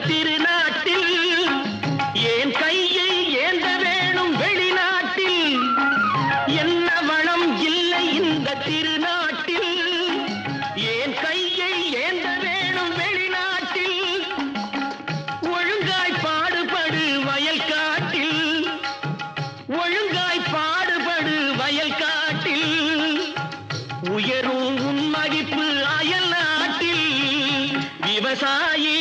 திருநாட்டில் ஏன் கையை ஏந்த வேணும் வெளிநாட்டில் என்ன வளம் இல்லை இந்த திருநாட்டில் ஏன் கையை ஏந்த வேணும் வெளிநாட்டில் ஒழுங்காய் பாடுபடு வயல் காட்டில் ஒழுங்காய் பாடுபடு வயல் காட்டில் உயரும் உன் மதிப்பு அயல் நாட்டில் விவசாயி